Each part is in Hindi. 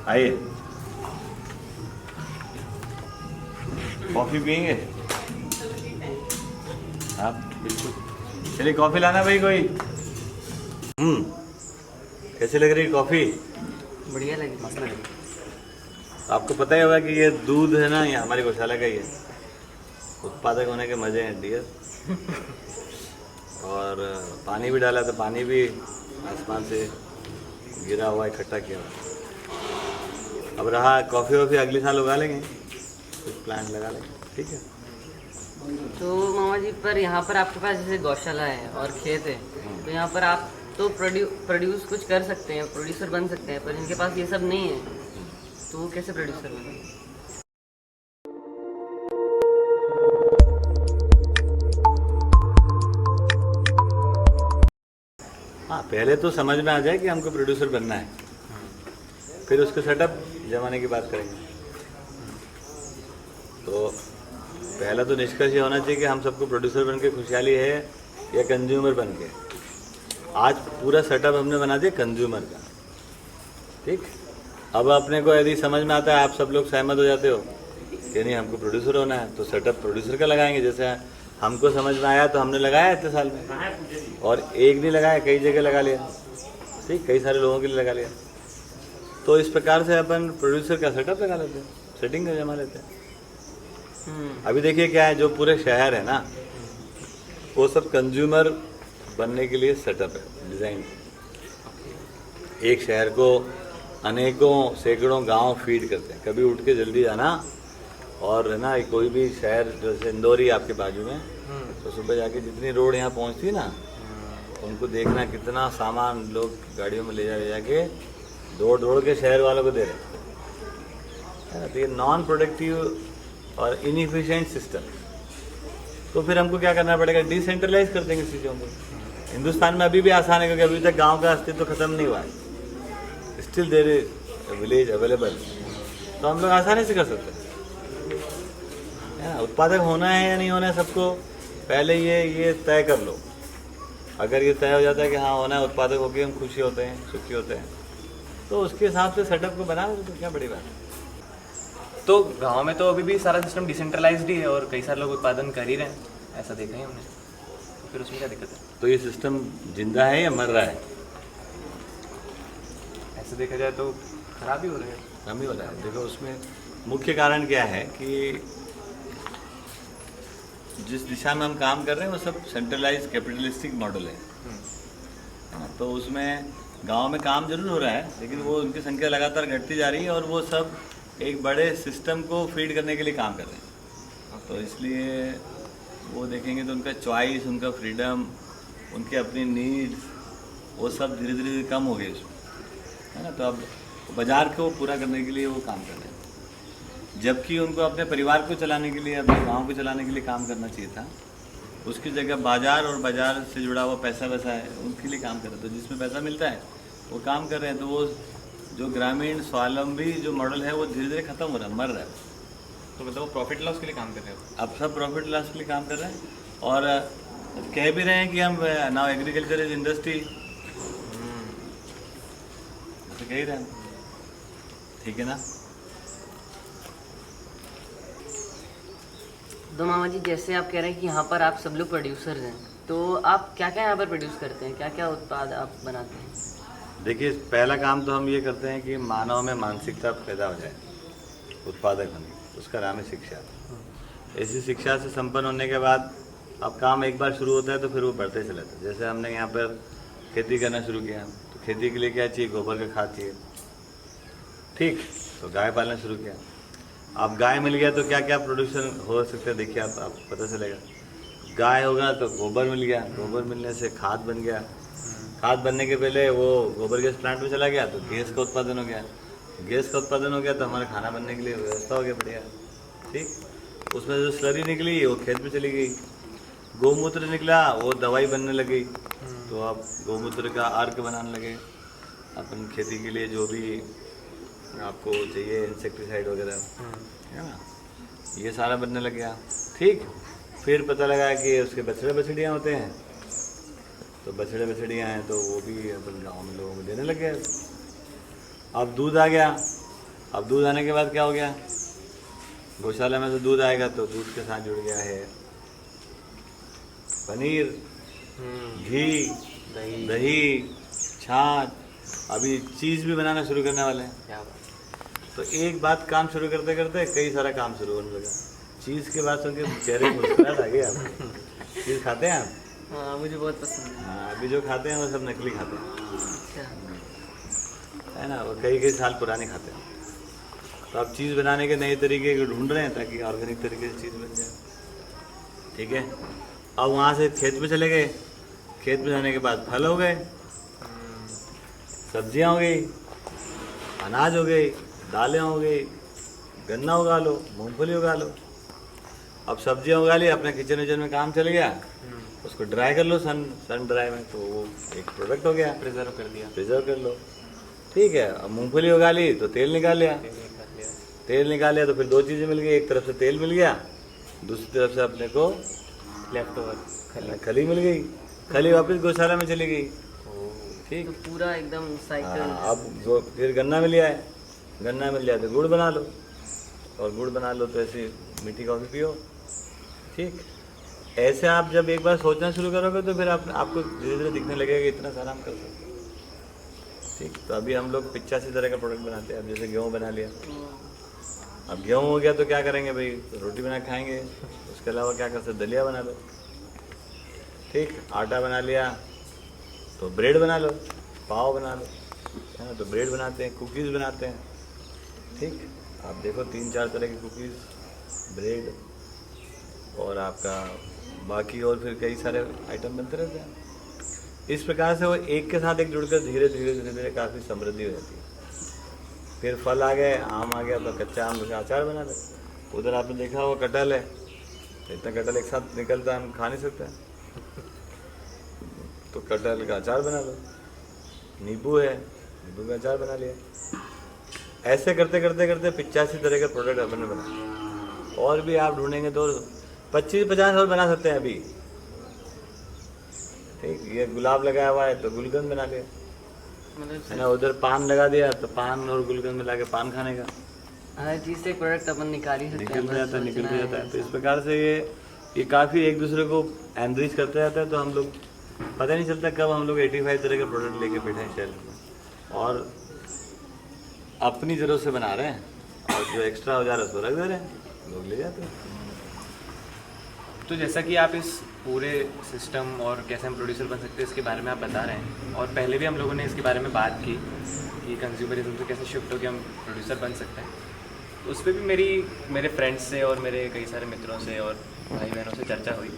आइए, कॉफ़ी पियेंगे आप? बिल्कुल, चलिए कॉफ़ी लाना भाई कोई। कैसे लग रही है कॉफ़ी? बढ़िया लगी, मस्त लगी। आपको पता ही होगा कि ये दूध है ना, ये हमारी गौशाला का ही है। उत्पादक होने के मज़े हैं डियर। और पानी भी डाला तो पानी भी आसमान से गिरा हुआ इकट्ठा किया हुआ। अब रहा कॉफ़ी वॉफ़ी अगले साल उगा लेंगे, कुछ प्लांट लगा लेंगे, ठीक है। तो मामा जी, पर यहाँ पर आपके पास जैसे गौशाला है और खेत है, तो यहाँ पर आप तो प्रोड्यूस कुछ कर सकते हैं, प्रोड्यूसर बन सकते हैं, पर जिनके पास ये सब नहीं है तो वो कैसे प्रोड्यूसर बने? हाँ, पहले तो समझ में आ जाए कि हमको प्रोड्यूसर बनना है, फिर उसके सेटअप जमाने की बात करेंगे। तो पहला तो निष्कर्ष ये होना चाहिए कि हम सबको प्रोड्यूसर बन के खुशहाली है या कंज्यूमर बन के। आज पूरा सेटअप हमने बना दिया कंज्यूमर का, ठीक। अब अपने को यदि समझ में आता है, आप सब लोग सहमत हो जाते हो कि नहीं हमको प्रोड्यूसर होना है, तो सेटअप प्रोड्यूसर का लगाएंगे। जैसे हमको समझ में आया तो हमने लगाया इतने साल में, और एक नहीं लगाया, कई जगह लगा लिया, ठीक, कई सारे लोगों के लिए लगा लिया। तो इस प्रकार से अपन प्रोड्यूसर का सेटअप लगा लेते हैं, सेटिंग का जमा लेते हैं। अभी देखिए क्या है, जो पूरे शहर है ना, वो सब कंज्यूमर बनने के लिए सेटअप है, डिज़ाइन। एक शहर को अनेकों सैकड़ों गांव फीड करते हैं। कभी उठ के जल्दी जाना, और है ना, कोई भी शहर जैसे इंदौर ही आपके बाजू में, तो सुबह जाके जितनी रोड यहाँ पहुँचती है ना, उनको देखना कितना सामान लोग गाड़ियों में ले जाके दौड़ दौड़ के शहर वालों को दे रहे हैं। तो ये नॉन प्रोडक्टिव और इनएफिशिएंट सिस्टम। तो फिर हमको क्या करना पड़ेगा, डिसेंट्रलाइज कर देंगे चीज़ों को। हिंदुस्तान में अभी भी आसान है, क्योंकि अभी तक गांव का अस्तित्व खत्म नहीं हुआ है, still there is village available. तो हम लोग आसानी से कर सकते हैं। उत्पादक होना है या नहीं होना है, सबको पहले ये तय कर लो। अगर ये तय हो जाता है कि हाँ होना है, उत्पादक होकर हम खुशी होते हैं, सुखी होते हैं, तो उसके हिसाब से सेटअप को बना दो, तो क्या बड़ी बात है। तो गांव में तो अभी भी सारा सिस्टम डिसेंट्रलाइज्ड ही है और कई सारे लोग उत्पादन कर ही रहे हैं, ऐसा देखा ही हमने। तो फिर उसमें क्या दिक्कत है? तो ये सिस्टम जिंदा है या मर रहा है? ऐसे देखा जाए तो खराब ही हो रहा है। कम ही हो रहा है। देखो, उसमें मुख्य कारण क्या है कि जिस दिशा में हम काम कर रहे हैं वो सब सेंट्रलाइज कैपिटलिस्टिक मॉडल है। तो उसमें गांव में काम जरूर हो रहा है, लेकिन वो उनकी संख्या लगातार घटती जा रही है, और वो सब एक बड़े सिस्टम को फीड करने के लिए काम कर रहे हैं। तो इसलिए वो देखेंगे तो उनका चॉइस, उनका फ्रीडम, उनके अपनी नीड्स, वो सब धीरे धीरे कम हो गए उसमें, है ना। तो अब बाज़ार को पूरा करने के लिए वो काम कर रहे हैं, जबकि उनको अपने परिवार को चलाने के लिए, अपने गांव को चलाने के लिए काम करना चाहिए था। उसकी जगह बाज़ार और बाज़ार से जुड़ा हुआ पैसा वैसा है, उनके लिए काम कर रहे हैं। तो जिसमें पैसा मिलता है वो काम कर रहे हैं। तो वो जो ग्रामीण स्वावलंबी जो मॉडल है वो धीरे धीरे खत्म हो रहा है, मर रहा है। तो मतलब वो प्रॉफिट लॉस के लिए काम कर रहे हो? अब सब प्रॉफिट लॉस के लिए काम कर रहे हैं, और कह भी रहे हैं कि हम नाउ एग्रीकल्चर इज इंडस्ट्री, तो कह ही रहे हैं, ठीक है ना। तो मामा जी, जैसे आप कह रहे हैं कि यहाँ पर आप सब लोग प्रोड्यूसर्स हैं, तो आप क्या क्या यहाँ पर प्रोड्यूस करते हैं, क्या क्या उत्पाद आप बनाते हैं? देखिए, पहला काम तो हम ये करते हैं कि मानव में मानसिकता पैदा हो जाए उत्पादक होने की, उसका नाम है शिक्षा। ऐसी शिक्षा से संपन्न होने के बाद अब काम एक बार शुरू होता है तो फिर वो बढ़ते चला जाता है। जैसे हमने यहाँ पर खेती करना शुरू किया, तो खेती के लिए क्या चाहिए, गोबर का खाद चाहिए, ठीक। तो गाय पालना शुरू किया। अब गाय मिल गया तो क्या क्या प्रोडक्शन हो सकता है, देखिए आप पता चलेगा। गाय होगा तो गोबर मिल गया, गोबर मिलने से खाद बन गया, खाद बनने के पहले वो गोबर गैस प्लांट में चला गया तो गैस का उत्पादन हो गया, गैस का उत्पादन हो गया तो हमारा खाना बनने के लिए व्यवस्था हो गया, बढ़िया, ठीक। उसमें जो स्लरी निकली वो खेत में चली गई, गौमूत्र निकला वो दवाई बनने लगी, तो आप गौमूत्र का अर्क बनाने लगे अपन खेती के लिए, जो भी आपको चाहिए इंसेक्टिसाइड वगैरह, है ना, ये सारा बनने लग गया, ठीक। फिर पता लगा कि उसके बछड़े बछड़ियाँ होते हैं, तो बछड़े बछड़ियाँ हैं तो वो भी अपन गाँव में लोगों को देने लग गए। अब दूध आ गया अब दूध आने के बाद क्या हो गया, गौशाला में से दूध आएगा तो दूध के साथ जुड़ गया है पनीर, घी, दही दही, छाछ, अभी चीज़ भी बनाना शुरू करने वाले हैं। क्या बात। तो एक बात काम शुरू करते करते कई सारा काम शुरू होने लगा। चीज़ के बाद सुन के चेहरे मुस्कुराहट आ गई आपको। चीज़ खाते हैं आप? हाँ मुझे बहुत पसंद है। हाँ, अभी जो खाते हैं वो सब नकली खाते हैं, अच्छा। है ना, वो कई कई साल पुराने खाते हैं। तो अब चीज़ बनाने के नए तरीके को ढूंढ रहे हैं ताकि ऑर्गेनिक तरीके से चीज़ बन जाए। ठीक है, अब वहाँ से खेत में चले गए, खेत में जाने के बाद फल हो गए, सब्जियाँ हो गई, अनाज हो गई, दालें हो गई, गन्ना उगा लो, मूंगफली उगा लो। अब सब्जियाँ उगा ली, अपने किचन विचन में काम चल गया, उसको ड्राई कर लो सन ड्राई में, तो वो एक प्रोडक्ट हो गया, प्रिजर्व कर दिया। प्रिजर्व कर लो। ठीक है, अब मूंगफली उगा ली तो तेल निकाल लिया, तेल निकाल लिया तो फिर दो चीज़ें मिल गई, एक तरफ से तेल मिल गया, दूसरी तरफ से अपने को लेफ्ट ओवर खली मिल गई, खली वापस गौशाला में चली गई। ठीक, तो पूरा एकदम साइकिल। हाँ, अब फिर गन्ना मिल जाए, गन्ना मिल जाए तो गुड़ बना लो, और गुड़ बना लो तो ऐसी मीठी कॉफ़ी पियो। ठीक, ऐसे आप जब एक बार सोचना शुरू करोगे तो फिर आपको धीरे धीरे दिखने लगेगा कि इतना सारा हम कर सकते हैं। ठीक, तो अभी हम लोग 85 तरह का प्रोडक्ट बनाते हैं। अब जैसे गेहूँ बना लिया, अब गेहूँ हो गया तो क्या करेंगे भाई, रोटी बना खाएंगे, उसके अलावा क्या कर सकते, दलिया बना लो। ठीक, आटा बना लिया तो ब्रेड बना लो, पाव बना लो, है ना, तो ब्रेड बनाते हैं, कुकीज़ बनाते हैं। ठीक, आप देखो 3-4 तरह की कुकीज़, ब्रेड और आपका बाकी और फिर कई सारे आइटम बनते रहते हैं। इस प्रकार से वो एक के साथ एक जुड़कर धीरे धीरे धीरे धीरे काफ़ी समृद्धि हो जाती है। फिर फल आ गए, आम आ गया तो कच्चा आम का अचार बना लो। उधर आपने देखा वो कटहल है, इतना कटहल एक साथ निकलता है, हम खा नहीं सकते, तो कटहल का अचार बना लो। नींबू है, नींबू का अचार बना लिया। ऐसे करते करते करते 85 तरह के प्रोडक्ट अपने बना, और भी आप ढूंढेंगे तो 25-50 और बना सकते हैं अभी। ठीक, ये गुलाब लगाया हुआ है तो गुलकंद बना लिया, मतलब है ना, उधर पान लगा दिया तो पान और गुलकंद मिला के पान खाने का, हर चीज़ से प्रोडक्ट अपन निकाल ही सकते हैं। निकल जाता है, बस निकल सोचना जाता है। है। तो इस प्रकार से ये काफ़ी एक दूसरे को एनरिच करते रहता है। तो हम लोग पता नहीं चलता कब हम लोग 85 तरह के प्रोडक्ट लेके बैठे हैं शेल्फ में, और अपनी ज़रूरत से बना रहे हैं, और जो एक्स्ट्रा हो जा रहा है उसको रख दे रहे हैं, लोग ले जाते हैं। तो जैसा कि आप इस पूरे सिस्टम और कैसे हम प्रोड्यूसर बन सकते हैं इसके बारे में आप बता रहे हैं, और पहले भी हम लोगों ने इसके बारे में बात की कि कंज्यूमरिज्म से कैसे शिफ्ट होकर हम प्रोड्यूसर बन सकते हैं। उस पर भी मेरे फ्रेंड्स से और मेरे कई सारे मित्रों से और भाई बहनों से चर्चा हुई।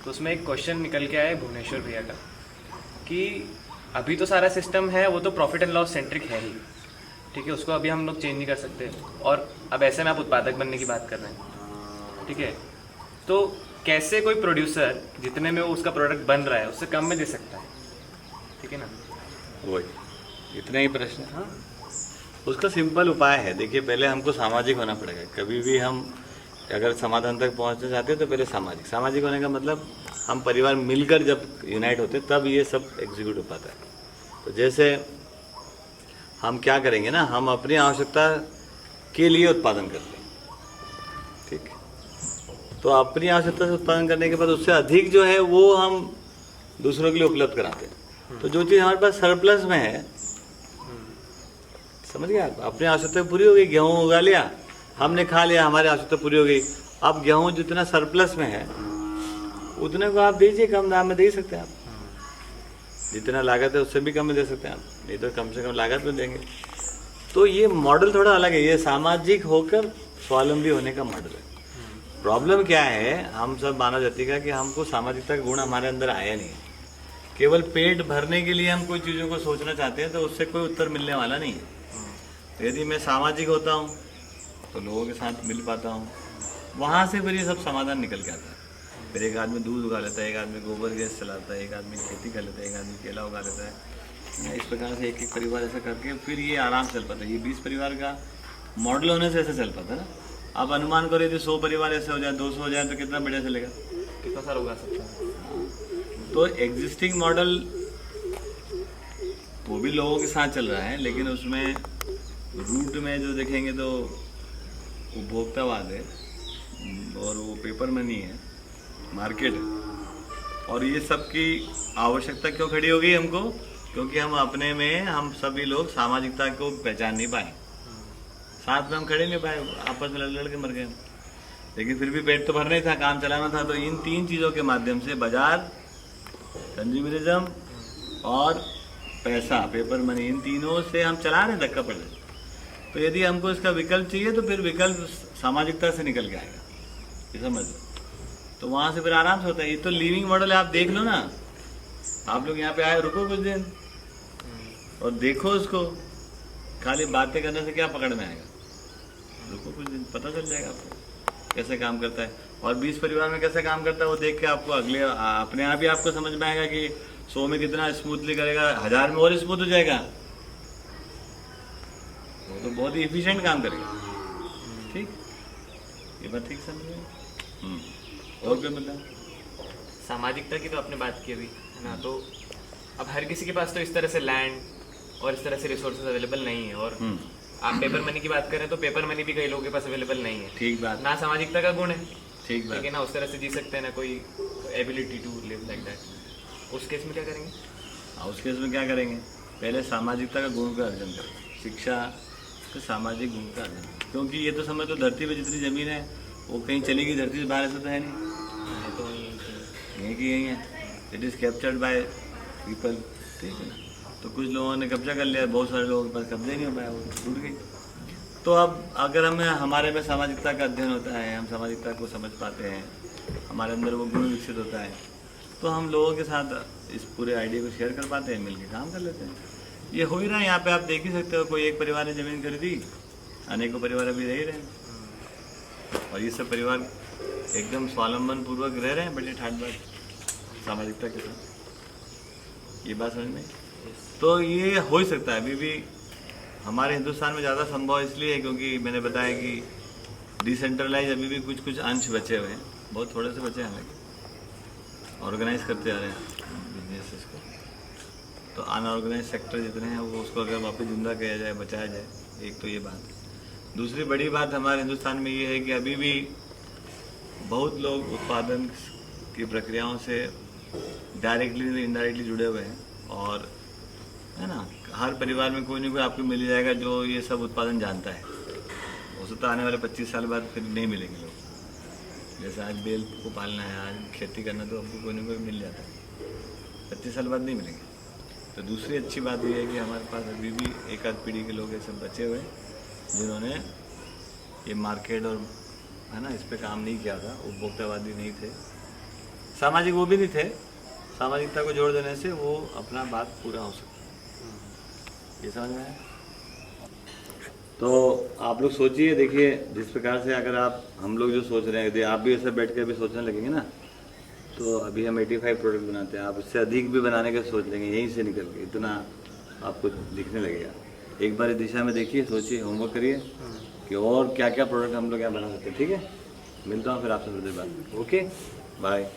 तो उसमें एक क्वेश्चन निकल के आया है भुवनेश्वर भैया का, कि अभी तो सारा सिस्टम है वो तो प्रॉफिट एंड लॉस सेंट्रिक है ही, ठीक है, उसको अभी हम लोग चेंज नहीं कर सकते, और अब ऐसे में आप उत्पादक बनने की बात कर रहे हैं, ठीक है, तो कैसे कोई प्रोड्यूसर जितने में वो उसका प्रोडक्ट बन रहा है उससे कम में दे सकता है, ठीक है ना? वही इतना ही प्रश्न है। हाँ, उसका सिंपल उपाय है। देखिए, पहले हमको सामाजिक होना पड़ेगा। कभी भी हम अगर समाधान तक पहुंचना चाहते हैं तो पहले सामाजिक होने का मतलब हम परिवार मिलकर जब यूनाइट होते हैं तब ये सब एग्जीक्यूट हो पाता है। तो जैसे हम क्या करेंगे ना, हम अपनी आवश्यकता के लिए उत्पादन करते हैं, ठीक, तो अपनी आवश्यकता से उत्पादन करने के बाद उससे अधिक जो है वो हम दूसरों के लिए उपलब्ध कराते हैं। तो जो चीज़ हमारे पास सरप्लस में है, समझ गए आप, अपनी आवश्यकता पूरी हो गई, गेहूँ उगा लिया, हमने खा लिया, हमारी आवश्यकता पूरी हो गई। अब गेहूँ जितना सरप्लस में है उतने को आप दीजिए, कम दाम में दे सकते हैं आप, जितना लागत है उससे भी कम में दे सकते हैं आप, नहीं तो कम से कम लागत में देंगे। तो ये मॉडल थोड़ा अलग है, ये सामाजिक होकर स्वावलंबी होने का मॉडल है। प्रॉब्लम क्या है, हम सब मानव जाति का, कि हमको सामाजिकता का गुण हमारे अंदर आया नहीं है। केवल पेट भरने के लिए हम कोई चीज़ों को सोचना चाहते हैं तो उससे कोई उत्तर मिलने वाला नहीं है। तो यदि मैं सामाजिक होता हूँ तो लोगों के साथ मिल पाता हूँ, वहाँ से फिर ये सब समाधान निकल के आता है। फिर एक आदमी दूध उगा लेता है, एक आदमी गोबर गैस चलाता है, एक आदमी खेती कर लेता है, एक आदमी केला उगा लेता है। इस प्रकार से एक एक परिवार ऐसा करके फिर ये आराम से चल पाता है। ये 20 परिवार का मॉडल होने से ऐसे चल पाता है ना। आप अनुमान करो यदि 100 परिवार ऐसे हो जाए, 200 हो जाए तो कितना बढ़िया चलेगा, कितना सारा उगा सकते हैं। तो एग्जिस्टिंग मॉडल वो भी लोगों के साथ चल रहा है, लेकिन उसमें रूट में जो देखेंगे तो उपभोक्तावाद है और वो पेपर मनी है, मार्केट है। और ये सब की आवश्यकता क्यों खड़ी हो गई हमको? क्योंकि हम अपने में हम सभी लोग सामाजिकता को पहचान नहीं पाए, साथ में हम खड़े नहीं पाए, आपस में लड़ के मर गए। लेकिन फिर भी पेट तो भरना ही था, काम चलाना था। तो इन 3 चीज़ों के माध्यम से बाजार, कंज्यूमरिज्म और पैसा, पेपर मनी, इन तीनों से हम चला रहे हैं धक्का पड़ रहे। तो यदि हमको इसका विकल्प चाहिए तो फिर विकल्प सामाजिकता से निकल के आएगा, ये समझ। तो वहाँ से फिर आराम से होता है। ये तो लिविंग मॉडल है, आप देख लो ना। आप लोग यहाँ पे आए, रुको कुछ दिन और देखो उसको। खाली बातें करने से क्या पकड़ में आएगा? रुको कुछ दिन, पता चल जाएगा आपको कैसे काम करता है और 20 परिवार में कैसे काम करता है। वो देख के आपको अगले अपने आप ही आपको समझ में आएगा कि 100 में कितना स्मूथली करेगा, 1000 में और स्मूथ हो जाएगा। वो तो बहुत ही एफिशिएंट काम करेगा। ठीक, ये बात ठीक समझे? और कोई मतलब? सामाजिकता की तो आपने बात की अभी, है ना। तो अब हर किसी के पास तो इस तरह से लैंड और इस तरह से रिसोर्सेज अवेलेबल नहीं है। और आप पेपर मनी की बात करें तो पेपर मनी भी कई लोगों के पास अवेलेबल नहीं है। ठीक बात। ना सामाजिकता का गुण है, ठीक बात। लेकिन ना उस तरह से जी सकते हैं, ना कोई ability to live like that. उस केस में क्या करेंगे? उस केस में क्या करेंगे? पहले सामाजिकता का गुण का अर्जन करें, शिक्षा के सामाजिक गुण का अर्जन। क्योंकि ये तो समझ लो धरती पे जितनी ज़मीन है वो कहीं चलेगी, धरती से बाहर से तो है नहीं, तो यहीं की यहीं है। It is captured by people, ठीक है ना। तो कुछ लोगों ने कब्जा कर लिया, बहुत सारे लोगों के पास कब्जा ही नहीं हो पाया, वो टूट गई। तो अब अगर हमें हमारे में सामाजिकता का अध्ययन होता है, हम सामाजिकता को समझ पाते हैं, हमारे अंदर वो गुण विकसित होता है, तो हम लोगों के साथ इस पूरे आइडिया को शेयर कर पाते हैं, मिलकर काम कर लेते हैं। ये हो ही रहा है यहाँ पे, आप देख ही सकते हो। कोई एक परिवार ने ज़मीन खरीदी, अनेकों परिवार अभी रह ही रहे हैं और ये सब परिवार एकदम स्वावलंबन पूर्वक रह रहे हैं, बड़े ठाट बाट सामाजिकता के साथ। ये बात समझ में? तो ये हो ही सकता है। अभी भी हमारे हिंदुस्तान में ज़्यादा संभव इसलिए है क्योंकि मैंने बताया कि डिसेंट्रलाइज अभी भी कुछ कुछ अंश बचे हुए हैं, बहुत थोड़े से बचे हैं, हालांकि ऑर्गेनाइज करते आ रहे हैं बिजनेसेस को। तो अनऑर्गेनाइज सेक्टर जितने हैं वो उसको अगर वापस जिंदा किया जाए, बचाया जाए, एक तो ये बात है। दूसरी बड़ी बात हमारे हिंदुस्तान में ये है कि अभी भी बहुत लोग उत्पादन की प्रक्रियाओं से डायरेक्टली इनडायरेक्टली जुड़े हुए हैं। और है ना, हर परिवार में कोई ना कोई आपको मिल जाएगा जो ये सब उत्पादन जानता है। हो सकता है आने वाले 25 साल बाद फिर नहीं मिलेंगे लोग। जैसे आज बेल को पालना है, आज खेती करना, तो आपको कोई ना कोई मिल जाता है, 25 साल बाद नहीं मिलेंगे। तो दूसरी अच्छी बात यह है कि हमारे पास अभी भी एक आध पीढ़ी के लोग ऐसे बचे हुए हैं जिन्होंने ये मार्केट और है ना इस पे काम नहीं किया था, उपभोक्तावादी नहीं थे, सामाजिक वो भी नहीं थे। सामाजिकता को जोड़ देने से वो अपना बात पूरा हो सकता है। ये समझ में आया? तो आप लोग सोचिए, देखिए जिस प्रकार से अगर आप हम लोग जो सोच रहे हैं, यदि आप भी ऐसे बैठ के अभी सोचने लगेंगे ना, तो अभी हम 85 प्रोडक्ट बनाते हैं, आप इससे अधिक भी बनाने का सोच लेंगे, यहीं से निकल के इतना आपको दिखने लगेगा। एक बार इस दिशा में देखिए, सोचिए, होमवर्क करिए कि और क्या क्या प्रोडक्ट हम लोग यहाँ बना सकते हैं। ठीक है, मिलता हूँ फिर आपसे थोड़ी देर बाद। Okay, bye.